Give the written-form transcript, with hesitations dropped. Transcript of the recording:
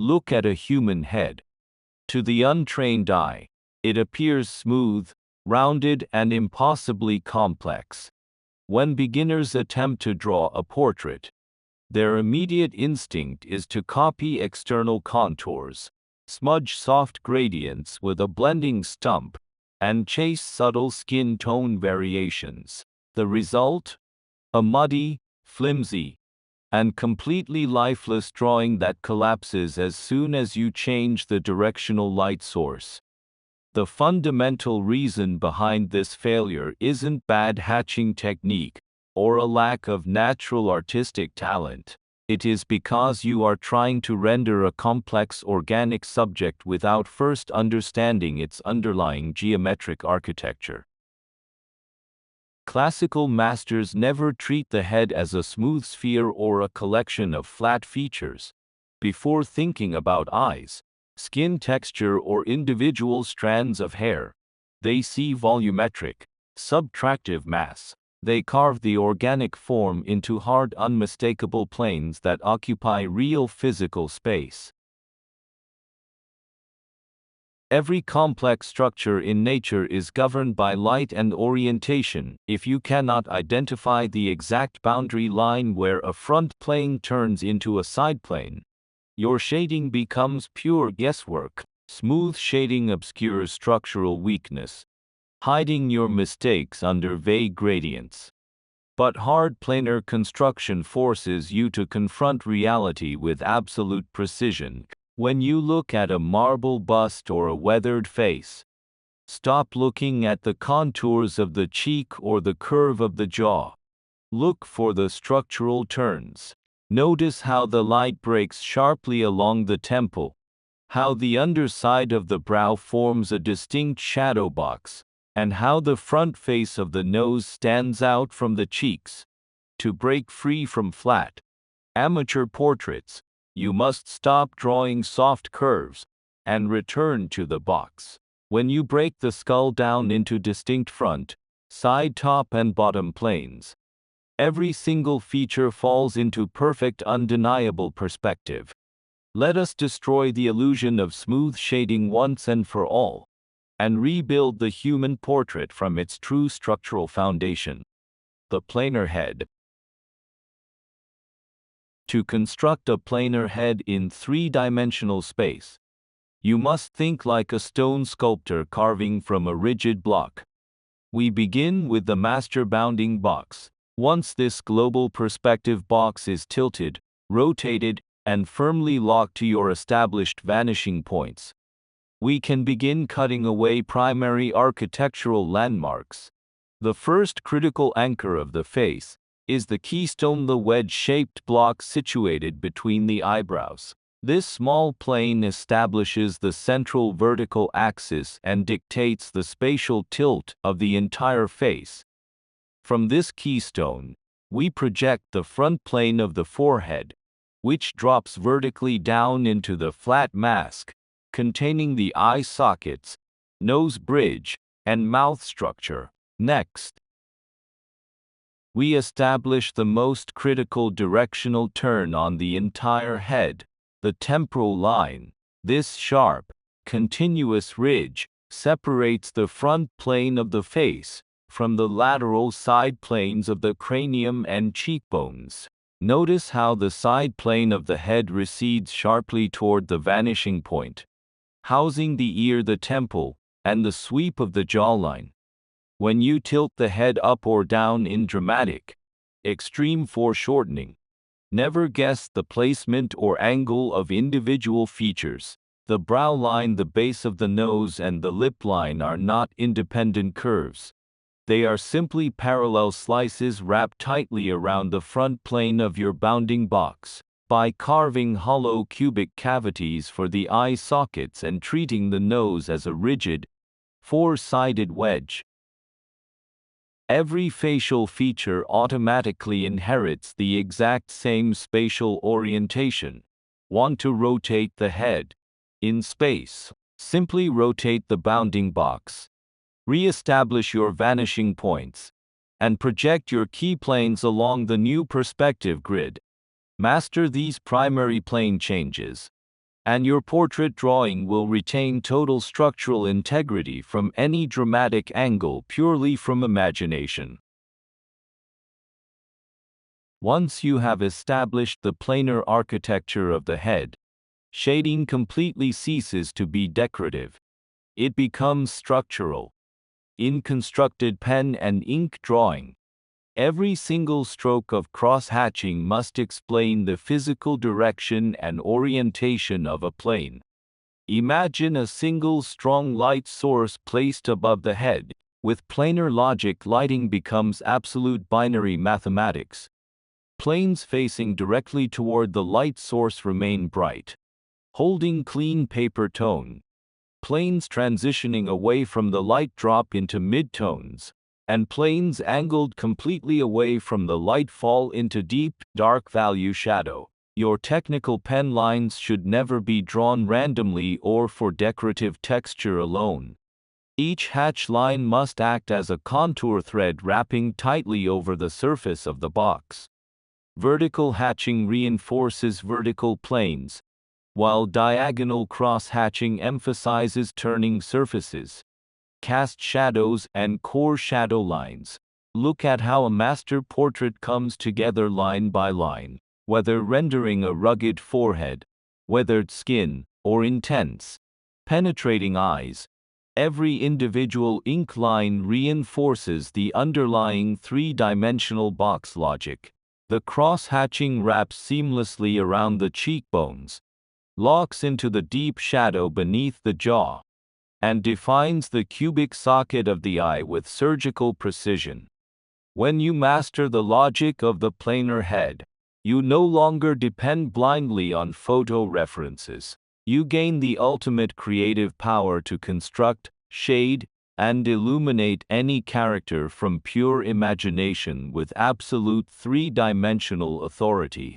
Look at a human head. To the untrained eye, it appears smooth, rounded, and impossibly complex. When beginners attempt to draw a portrait, their immediate instinct is to copy external contours, smudge soft gradients with a blending stump, and chase subtle skin tone variations. The result? A muddy, flimsy, and completely lifeless drawing that collapses as soon as you change the directional light source. The fundamental reason behind this failure isn't bad hatching technique or a lack of natural artistic talent. It is because you are trying to render a complex organic subject without first understanding its underlying geometric architecture. Classical masters never treat the head as a smooth sphere or a collection of flat features. Before thinking about eyes, skin texture, or individual strands of hair, they see volumetric, subtractive mass. They carve the organic form into hard, unmistakable planes that occupy real physical space. Every complex structure in nature is governed by light and orientation. If you cannot identify the exact boundary line where a front plane turns into a side plane, your shading becomes pure guesswork. Smooth shading obscures structural weakness, hiding your mistakes under vague gradients. But hard planar construction forces you to confront reality with absolute precision. When you look at a marble bust or a weathered face, stop looking at the contours of the cheek or the curve of the jaw. Look for the structural turns. Notice how the light breaks sharply along the temple, how the underside of the brow forms a distinct shadow box, and how the front face of the nose stands out from the cheeks. To break free from flat, amateur portraits, you must stop drawing soft curves and return to the box. When you break the skull down into distinct front, side, top, and bottom planes, every single feature falls into perfect, undeniable perspective. Let us destroy the illusion of smooth shading once and for all, and rebuild the human portrait from its true structural foundation, the planar head. To construct a planar head in three-dimensional space, you must think like a stone sculptor carving from a rigid block. We begin with the master bounding box. Once this global perspective box is tilted, rotated, and firmly locked to your established vanishing points, we can begin cutting away primary architectural landmarks. The first critical anchor of the face is the keystone, the wedge-shaped block situated between the eyebrows. This small plane establishes the central vertical axis and dictates the spatial tilt of the entire face. From this keystone, we project the front plane of the forehead, which drops vertically down into the flat mask, containing the eye sockets, nose bridge, and mouth structure. Next, we establish the most critical directional turn on the entire head, the temporal line. This sharp, continuous ridge separates the front plane of the face from the lateral side planes of the cranium and cheekbones. Notice how the side plane of the head recedes sharply toward the vanishing point, housing the ear, the temple, and the sweep of the jawline. When you tilt the head up or down in dramatic, extreme foreshortening, never guess the placement or angle of individual features. The brow line, the base of the nose, and the lip line are not independent curves. They are simply parallel slices wrapped tightly around the front plane of your bounding box. By carving hollow cubic cavities for the eye sockets and treating the nose as a rigid, four-sided wedge, every facial feature automatically inherits the exact same spatial orientation. Want to rotate the head in space? Simply rotate the bounding box, re-establish your vanishing points, and project your key planes along the new perspective grid. Master these primary plane changes, and your portrait drawing will retain total structural integrity from any dramatic angle purely from imagination. Once you have established the planar architecture of the head, shading completely ceases to be decorative. It becomes structural. In constructed pen and ink drawing, every single stroke of cross-hatching must explain the physical direction and orientation of a plane. Imagine a single strong light source placed above the head. With planar logic, lighting becomes absolute binary mathematics. Planes facing directly toward the light source remain bright, holding clean paper tone. Planes transitioning away from the light drop into midtones, and planes angled completely away from the light fall into deep, dark value shadow. Your technical pen lines should never be drawn randomly or for decorative texture alone. Each hatch line must act as a contour thread wrapping tightly over the surface of the box. Vertical hatching reinforces vertical planes, while diagonal cross-hatching emphasizes turning surfaces, cast shadows, and core shadow lines. Look at how a master portrait comes together line by line, whether rendering a rugged forehead, weathered skin, or intense, penetrating eyes. Every individual ink line reinforces the underlying three-dimensional box logic. The cross-hatching wraps seamlessly around the cheekbones, locks into the deep shadow beneath the jaw, and defines the cubic socket of the eye with surgical precision. When you master the logic of the planar head, you no longer depend blindly on photo references. You gain the ultimate creative power to construct, shade, and illuminate any character from pure imagination with absolute three-dimensional authority.